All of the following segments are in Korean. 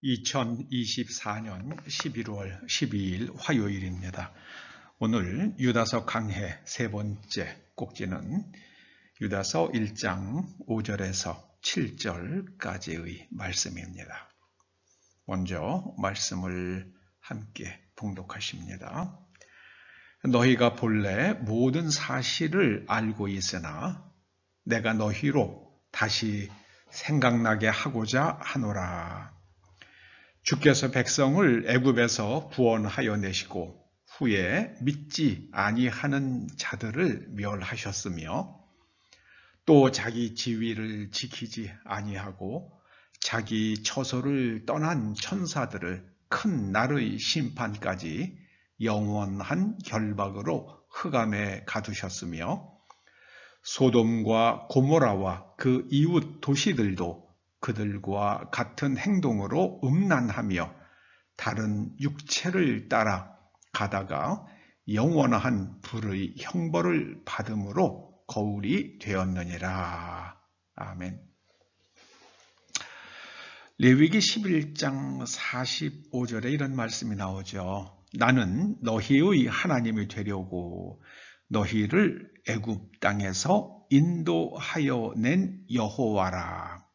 2024년 11월 12일 화요일입니다. 오늘 유다서 강해 세 번째 꼭지는 유다서 1장 5절에서 7절까지의 말씀입니다. 먼저 말씀을 함께 봉독하십니다. 너희가 본래 모든 사실을 알고 있으나 내가 너희로 다시 생각나게 하고자 하노라. 주께서 백성을 애굽에서 구원하여 내시고 후에 믿지 아니하는 자들을 멸하셨으며 또 자기 지위를 지키지 아니하고 자기 처소를 떠난 천사들을 큰 날의 심판까지 영원한 결박으로 흑암에 가두셨으며 소돔과 고모라와 그 이웃 도시들도 그들과 같은 행동으로 음란하며 다른 육체를 따라 가다가 영원한 불의 형벌을 받음으로 거울이 되었느니라. 아멘. 레위기 11장 45절에 이런 말씀이 나오죠. 나는 너희의 하나님이 되려고 너희를 애굽 땅에서 인도하여 낸 여호와라.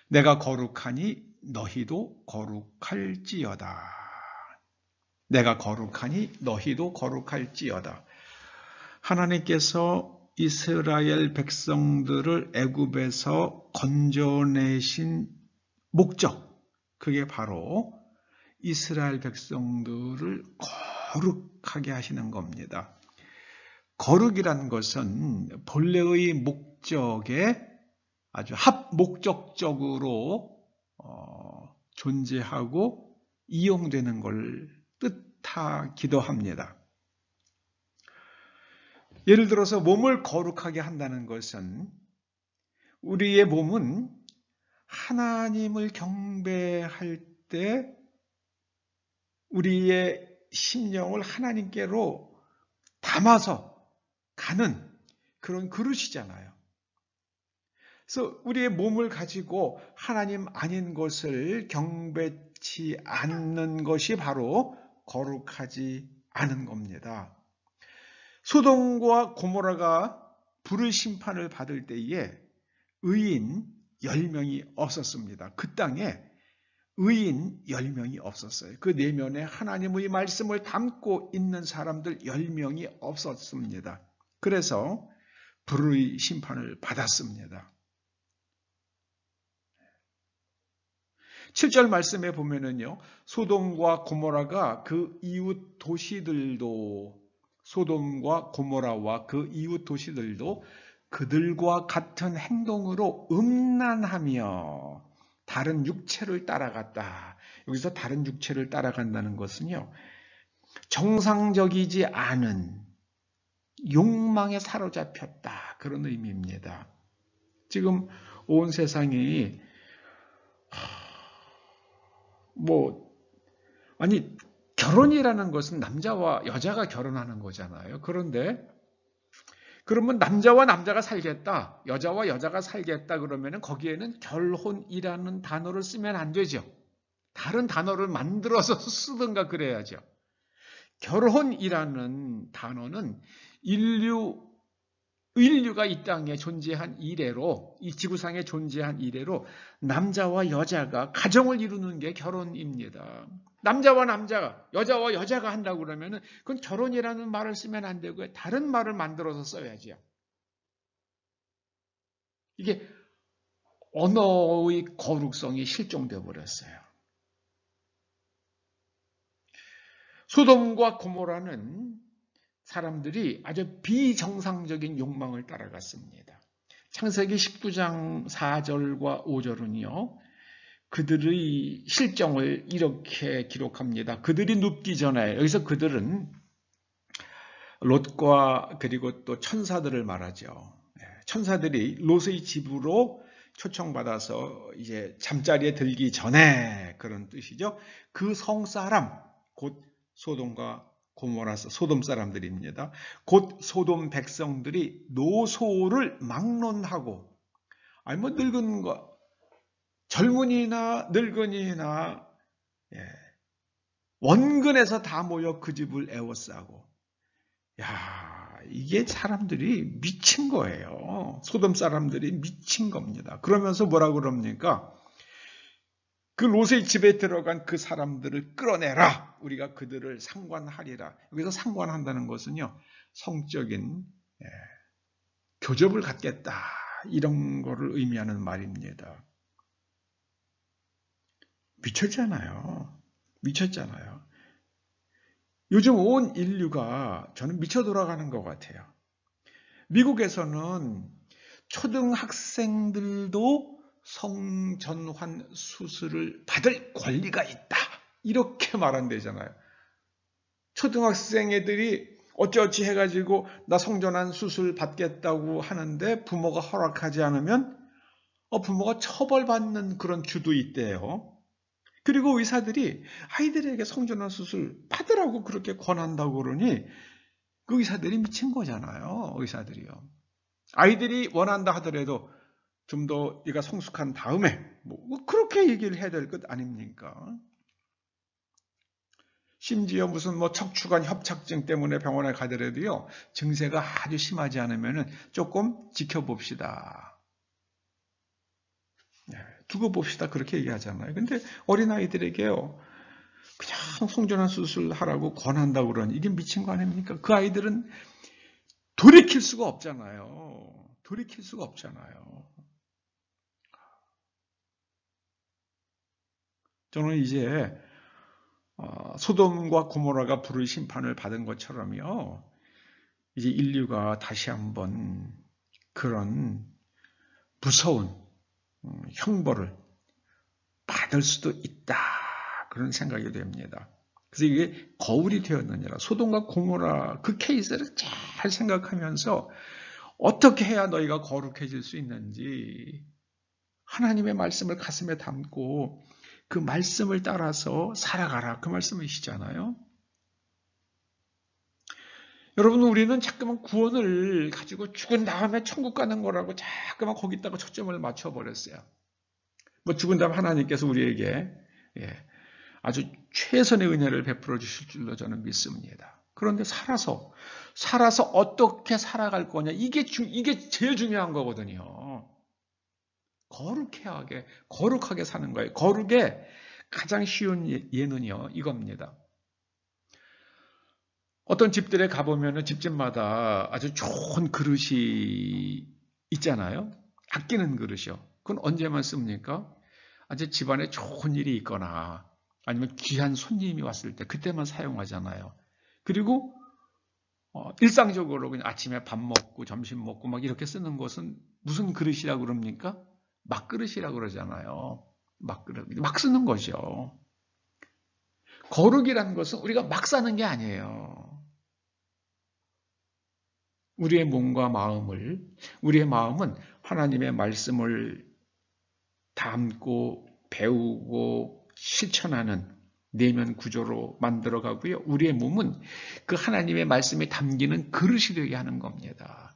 내가 거룩하니 너희도 거룩할지어다. 내가 거룩하니 너희도 거룩할지어다. 하나님께서 이스라엘 백성들을 애굽에서 건져내신 목적, 그게 바로 이스라엘 백성들을 거룩하게 하시는 겁니다. 거룩이란 것은 본래의 목적에 아주 합목적적으로 존재하고 이용되는 걸 뜻하기도 합니다. 예를 들어서 몸을 거룩하게 한다는 것은 우리의 몸은 하나님을 경배할 때 우리의 심령을 하나님께로 담아서 가는 그런 그릇이잖아요. 그래서 우리의 몸을 가지고 하나님 아닌 것을 경배치 않는 것이 바로 거룩하지 않은 겁니다. 소돔과 고모라가 불의 심판을 받을 때에 의인 10명이 없었습니다. 그 땅에 의인 10명이 없었어요. 그 내면에 하나님의 말씀을 담고 있는 사람들 10명이 없었습니다. 그래서 불의 심판을 받았습니다. 7절 말씀에 보면은요, 소돔과 고모라가 그 이웃 도시들도, 소돔과 고모라와 그 이웃 도시들도 그들과 같은 행동으로 음란하며 다른 육체를 따라갔다. 여기서 다른 육체를 따라간다는 것은요, 정상적이지 않은 욕망에 사로잡혔다. 그런 의미입니다. 지금 온 세상이 결혼이라는 것은 남자와 여자가 결혼하는 거잖아요. 그런데 그러면 남자와 남자가 살겠다, 여자와 여자가 살겠다 그러면 거기에는 결혼이라는 단어를 쓰면 안 되죠. 다른 단어를 만들어서 쓰든가 그래야죠. 결혼이라는 단어는 인류가 이 땅에 존재한 이래로, 이 지구상에 존재한 이래로 남자와 여자가 가정을 이루는 게 결혼입니다. 남자와 남자가, 여자와 여자가 한다고 그러면 그건 결혼이라는 말을 쓰면 안 되고요. 다른 말을 만들어서 써야죠. 이게 언어의 거룩성이 실종되어 버렸어요. 소돔과 고모라는 사람들이 아주 비정상적인 욕망을 따라갔습니다. 창세기 19장 4절과 5절은요. 그들의 실정을 이렇게 기록합니다. 그들이 눕기 전에, 여기서 그들은 롯과 그리고 또 천사들을 말하죠. 천사들이 롯의 집으로 초청받아서 이제 잠자리에 들기 전에, 그런 뜻이죠. 그 성사람, 곧 소돔과 고모라, 소돔 사람들입니다. 곧 소돔 백성들이 노소를 막론하고, 늙은 거 젊은이나 늙은이나 원근에서 다 모여 그 집을 에워싸고, 야, 이게 사람들이 미친 거예요. 소돔 사람들이 미친 겁니다. 그러면서 뭐라 그럽니까? 그 롯의 집에 들어간 그 사람들을 끌어내라. 우리가 그들을 상관하리라. 여기서 상관한다는 것은요, 성적인 교접을 갖겠다. 이런 거를 의미하는 말입니다. 미쳤잖아요. 미쳤잖아요. 요즘 온 인류가 저는 미쳐 돌아가는 것 같아요. 미국에서는 초등학생들도 성전환 수술을 받을 권리가 있다. 이렇게 말한대잖아요. 초등학생 애들이 어찌어찌 해가지고 나 성전환 수술 받겠다고 하는데 부모가 허락하지 않으면 부모가 처벌받는 그런 주도 있대요. 그리고 의사들이 아이들에게 성전환 수술 받으라고 그렇게 권한다고 그러니 그 의사들이 미친 거잖아요. 의사들이요. 아이들이 원한다 하더라도 좀 더 얘가 성숙한 다음에 뭐 그렇게 얘기를 해야 될 것 아닙니까? 심지어 무슨 뭐 척추관 협착증 때문에 병원에 가더라도요. 증세가 아주 심하지 않으면 조금 지켜봅시다. 두고 봅시다. 그렇게 얘기하잖아요. 근데 어린아이들에게요. 그냥 성전환 수술하라고 권한다고 그러니 이게 미친 거 아닙니까? 그 아이들은 돌이킬 수가 없잖아요. 돌이킬 수가 없잖아요. 저는 이제 소돔과 고모라가 불의 심판을 받은 것처럼요. 이제 인류가 다시 한번 그런 무서운 형벌을 받을 수도 있다. 그런 생각이 됩니다. 그래서 이게 거울이 되었느니라. 소돔과 고모라 그 케이스를 잘 생각하면서 어떻게 해야 너희가 거룩해질 수 있는지 하나님의 말씀을 가슴에 담고 그 말씀을 따라서 살아가라. 그 말씀이시잖아요. 여러분, 우리는 자꾸만 구원을 가지고 죽은 다음에 천국 가는 거라고 자꾸만 거기다가 초점을 맞춰버렸어요. 뭐 죽은 다음 하나님께서 우리에게 아주 최선의 은혜를 베풀어 주실 줄로 저는 믿습니다. 그런데 살아서 어떻게 살아갈 거냐, 이게 제일 중요한 거거든요. 거룩하게 사는 거예요. 거룩의 가장 쉬운 예는요, 이겁니다. 어떤 집들에 가보면 집집마다 아주 좋은 그릇이 있잖아요. 아끼는 그릇이요. 그건 언제만 씁니까? 아주 집안에 좋은 일이 있거나 아니면 귀한 손님이 왔을 때 그때만 사용하잖아요. 그리고 일상적으로 그냥 아침에 밥 먹고 점심 먹고 막 이렇게 쓰는 것은 무슨 그릇이라고 그럽니까? 막그릇이라고 그러잖아요. 막그릇. 막 쓰는 거죠. 거룩이라는 것은 우리가 막 사는 게 아니에요. 우리의 마음은 하나님의 말씀을 담고 배우고 실천하는 내면 구조로 만들어가고요. 우리의 몸은 그 하나님의 말씀이 담기는 그릇이 되게 하는 겁니다.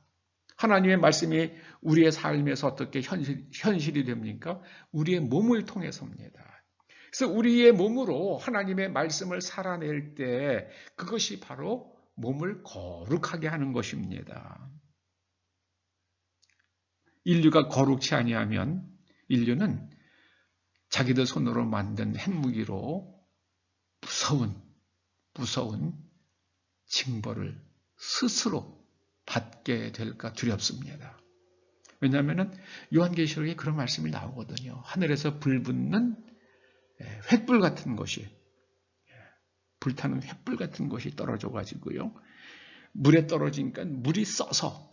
하나님의 말씀이 우리의 삶에서 어떻게 현실이 됩니까? 우리의 몸을 통해서입니다. 그래서 우리의 몸으로 하나님의 말씀을 살아낼 때 그것이 바로 몸을 거룩하게 하는 것입니다. 인류가 거룩치 아니하면 인류는 자기들 손으로 만든 핵무기로 무서운 징벌을 스스로 받게 될까 두렵습니다. 왜냐하면 요한계시록에 그런 말씀이 나오거든요. 하늘에서 불붙는 횃불 같은 것이, 불타는 횃불 같은 것이 떨어져 가지고요. 물에 떨어지니까 물이 써서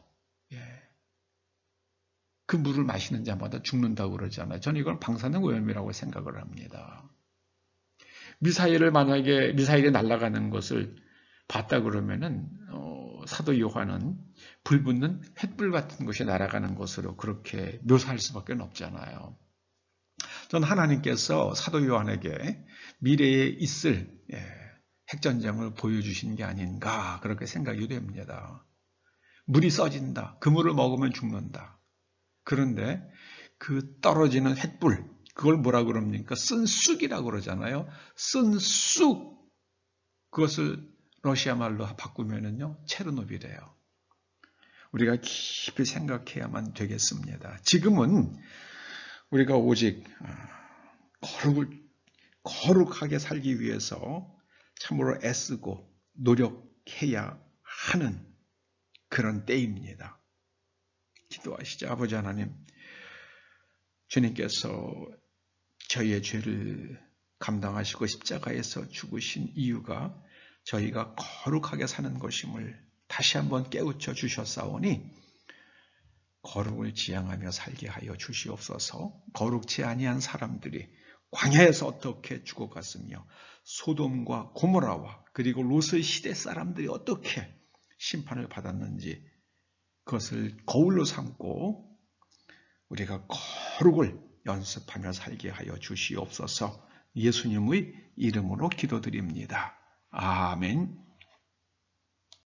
그 물을 마시는 자마다 죽는다고 그러잖아요. 저는 이걸 방사능 오염이라고 생각을 합니다. 미사일이 날아가는 것을 봤다 그러면은 사도 요한은 불붙는 횃불 같은 것이 날아가는 것으로 그렇게 묘사할 수밖에 없잖아요. 저는 하나님께서 사도 요한에게 미래에 있을 핵전쟁을 보여주신 게 아닌가 그렇게 생각이 됩니다. 물이 써진다. 그 물을 먹으면 죽는다. 그런데 그 떨어지는 횃불, 그걸 뭐라 그럽니까? 쓴쑥이라고 그러잖아요. 쓴쑥. 그것을 러시아 말로 바꾸면은요, 체르노빌이에요. 우리가 깊이 생각해야만 되겠습니다. 지금은 우리가 오직 거룩하게 살기 위해서 참으로 애쓰고 노력해야 하는 그런 때입니다. 기도하시죠. 아버지 하나님, 주님께서 저희의 죄를 감당하시고 십자가에서 죽으신 이유가 저희가 거룩하게 사는 것임을 다시 한번 깨우쳐 주셨사오니 거룩을 지향하며 살게 하여 주시옵소서. 거룩지 아니한 사람들이 광야에서 어떻게 죽어갔으며 소돔과 고모라와 그리고 롯의 시대 사람들이 어떻게 심판을 받았는지 그것을 거울로 삼고 우리가 거룩을 연습하며 살게 하여 주시옵소서. 예수님의 이름으로 기도드립니다. 아멘.